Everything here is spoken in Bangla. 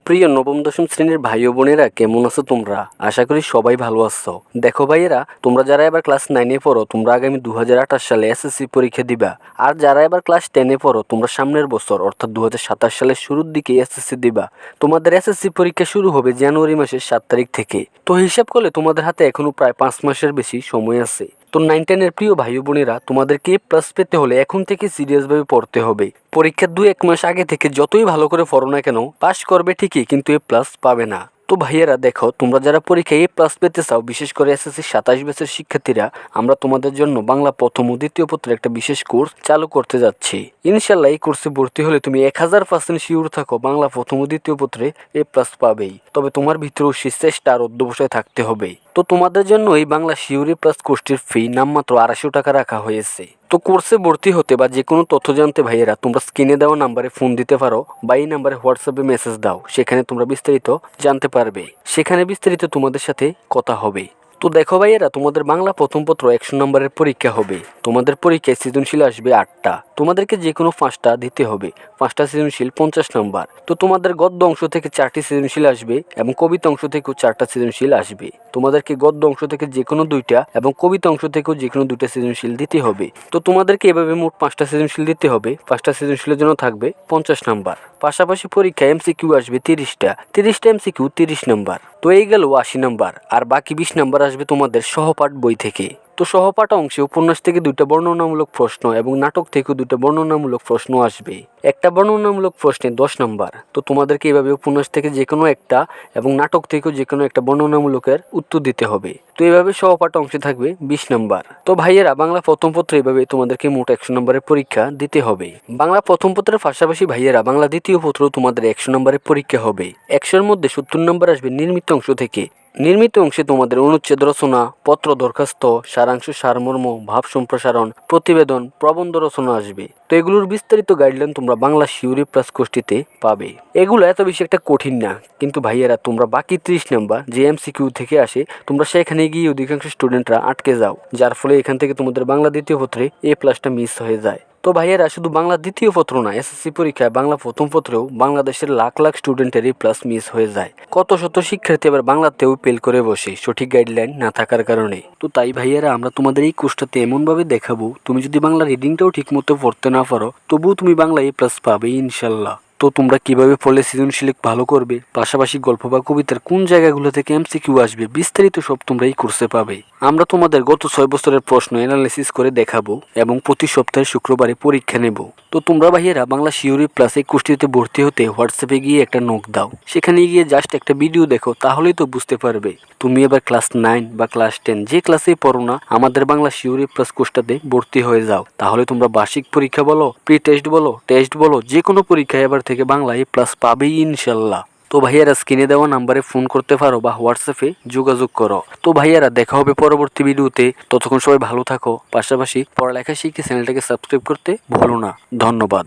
প্রিয় নবম দশম শ্রেণীর ভাই ও বোনেরা, কেমন আছো তোমরা? আশা করি সবাই ভালো আছো। দেখো ভাইয়েরা, তোমরা যারা এবার ক্লাস 9-এ পড়ো, তোমরা আগামী 2028 সালে এসএসসি পরীক্ষা দিবা। আর যারা এবার ক্লাস 10-এ পড়ো, তোমরা সামনের বছর অর্থাৎ 2027 সালের শুরুর দিকে এসএসসি দিবা। তোমাদের এসএসসি পরীক্ষা শুরু হবে জানুয়ারি মাসের 7 তারিখ থেকে। তো হিসাব করলে তোমাদের হাতে এখনো প্রায় 5 মাসের বেশি সময় আছে। তো 9-10-এর প্রিয় ভাই ও বোনেরা, তোমাদেরকে প্লাস পেতে হলে এখন থেকে সিরিয়াসভাবে পড়তে হবে। পরীক্ষার 2-1 মাস আগে থেকে যতই ভালো করে পড়ো না কেন, পাশ করবে ঠিকই, কিন্তু এ প্লাস পাবে না। তো ভাইয়েরা দেখো, তোমরা যারা পরীক্ষায় এ প্লাস পেতে চাও, বিশেষ করে এসএসসি 27 ব্যাচের শিক্ষার্থীরা, আমরা তোমাদের জন্য বাংলা প্রথম ও দ্বিতীয় পত্রের একটা বিশেষ কোর্স চালু করতে যাচ্ছি। ইনশাল্লাহ এই কোর্সে ভর্তি হলে তুমি 1000% শিওর থাকো বাংলা প্রথম ও দ্বিতীয় পত্রে এ প্লাস পাবেই। তবে তোমার ভিতরেও সেই চেষ্টা আর অধ্যবসায় থাকতে হবে। তো তোমাদের জন্য এই বাংলা শিওর এ প্লাস কোর্সটির ফি নামমাত্র 250 টাকা রাখা হয়েছে। তো কোর্সে ভর্তি হতে বা যে কোনো তথ্য জানতে ভাইয়েরা, তোমরা স্ক্রিনে দেওয়া নাম্বারে ফোন দিতে পারো বা এই নাম্বারে হোয়াটসঅ্যাপে মেসেজ দাও। সেখানে তোমরা বিস্তারিত জানতে পারবে। সেখানে বিস্তারিত তোমাদের সাথে কথা হবে। তো দেখো ভাইয়েরা, তোমাদের বাংলা প্রথম পত্র 100 নম্বরের পরীক্ষা হবে। তোমাদের পরীক্ষায় সৃজনশীল আসবে 8টা। তোমাদেরকে যে কোনো 5টা দিতে হবে। 5টা সৃজনশীল 50 নম্বর। তো তোমাদের গদ্য অংশ থেকে 4টি সৃজনশীল আসবে এবং কবিতা অংশ থেকেও 4টা সৃজনশীল আসবে। তোমাদেরকে গদ্য অংশ থেকে যে কোনো 2টা এবং কবিতা অংশ থেকেও যে কোনো 2টা সৃজনশীল দিতে হবে। তো তোমাদেরকে এভাবে মোট 5টা সৃজনশীল দিতে হবে। 5টা সৃজনশীলের জন্য থাকবে 50 নম্বর। পাশাপাশি পরীক্ষায় এমসিকিউ আসবে 30টা। 30টা এমসিকিউ 30 নম্বর। তো এই গেল 80 নম্বর। আর বাকি 20 নম্বর আসবে তোমাদের সহপাঠ বই থেকে। তো সহপাঠ অংশে উপন্যাস থেকে 2টা বর্ণনামূলক প্রশ্ন এবং নাটক থেকেও 2টা বর্ণনামূলক প্রশ্ন আসবে। একটা বর্ণনামূলক প্রশ্নে 10 নম্বর। তো তোমাদেরকে এভাবে উপন্যাস থেকে যে কোনো একটা এবং নাটক থেকেও যে কোনো একটা বর্ণনামূলকের উত্তর দিতে হবে। তো এইভাবে সহপাঠ অংশে থাকবে 20 নম্বর। তো ভাইয়েরা, বাংলা প্রথম পত্র এভাবে তোমাদেরকে মোট 100 নম্বরের পরীক্ষা দিতে হবে। বাংলা প্রথম পত্রের পাশাপাশি ভাইয়েরা, বাংলা দ্বিতীয় পত্র তোমাদের 100 নম্বরের পরীক্ষা হবে। 100-এর মধ্যে 70 নম্বর আসবে নির্মিত অংশ থেকে। নির্মিত অংশে তোমাদের অনুচ্ছেদ রচনা, পত্র দরখাস্ত, সারাংশ, সারমর্ম, ভাব সম্প্রসারণ, প্রতিবেদন, প্রবন্ধ রচনা আসবে। তো এগুলোর বিস্তারিত গাইডলাইন তোমরা বাংলা শিওর এ প্লাস কোর্সটিতে পাবে। এগুলো এত বেশি একটা কঠিন না, কিন্তু ভাইয়েরা তোমরা বাকি 30 নাম্বার যে এমসিকিউ থেকে আসে, তোমরা সেখানে গিয়ে অধিকাংশ স্টুডেন্টরা আটকে যাও, যার ফলে এখান থেকে তোমাদের বাংলা দ্বিতীয় পত্রে এ প্লাসটা মিস হয়ে যায়। তো ভাইয়েরা, শুধু বাংলা দ্বিতীয় পত্র না, এসএসসি পরীক্ষায় বাংলা প্রথম পত্রেও বাংলাদেশের লাখ লাখ স্টুডেন্টের এ প্লাস মিস হয়ে যায়। কত শত শিক্ষার্থী আবার বাংলাতেও ফেল করে বসে সঠিক গাইডলাইন না থাকার কারণে। তো তাই ভাইয়েরা, আমরা তোমাদের এই কোর্সটাতে এমনভাবে দেখাবো, তুমি যদি বাংলা রিডিংটাও ঠিক মতো পড়তে না পারো, তবুও তুমি বাংলা এ প্লাস পাবে ইনশাল্লাহ। তো তোমরা কিভাবে পড়লে সৃজনশীল ভালো করবে, পাশাপাশি গল্প বা কবিতার কোন জায়গাগুলো থেকে এমসিকিউ আসবে, বিস্তারিত সব তোমরা এই কোর্সে পাবে। আমরা তোমাদের গত 6 বছরের প্রশ্ন অ্যানালাইসিস করে দেখাবো এবং প্রতি সপ্তাহে শুক্রবারে পরীক্ষা নেব। তো তোমরা ভাইয়েরা, বাংলা শিওরি প্লাস এই কোর্সটিতে ভর্তি হতে হোয়াটসঅ্যাপে গিয়ে একটা নোক দাও। সেখানে গিয়ে জাস্ট একটা ভিডিও দেখো, তাহলেই তো বুঝতে পারবে। তুমি এবার ক্লাস 9 বা ক্লাস 10 যে ক্লাসেই পড়ো না, আমাদের বাংলা শিওরি প্লাস কোর্সটাতে ভর্তি হয়ে যাও। তাহলে তোমরা বার্ষিক পরীক্ষা বলো, প্রি টেস্ট বলো, টেস্ট বলো, যে কোনো পরীক্ষায় এবার থেকে বাংলা এ প্লাস পাবেই ইনশাল্লাহ। তো ভাইয়ারা, স্ক্রিনে দেওয়া নাম্বারে ফোন করতে পারো বা হোয়াটসঅ্যাপে যোগাযোগ করো। তো ভাইয়ারা, দেখা হবে পরবর্তী ভিডিওতে। ততক্ষণ সবাই ভালো থাকো। পাশাপাশি পড়ালেখা শিখতে চ্যানেলটাকে সাবস্ক্রাইব করতে ভুলো না। ধন্যবাদ।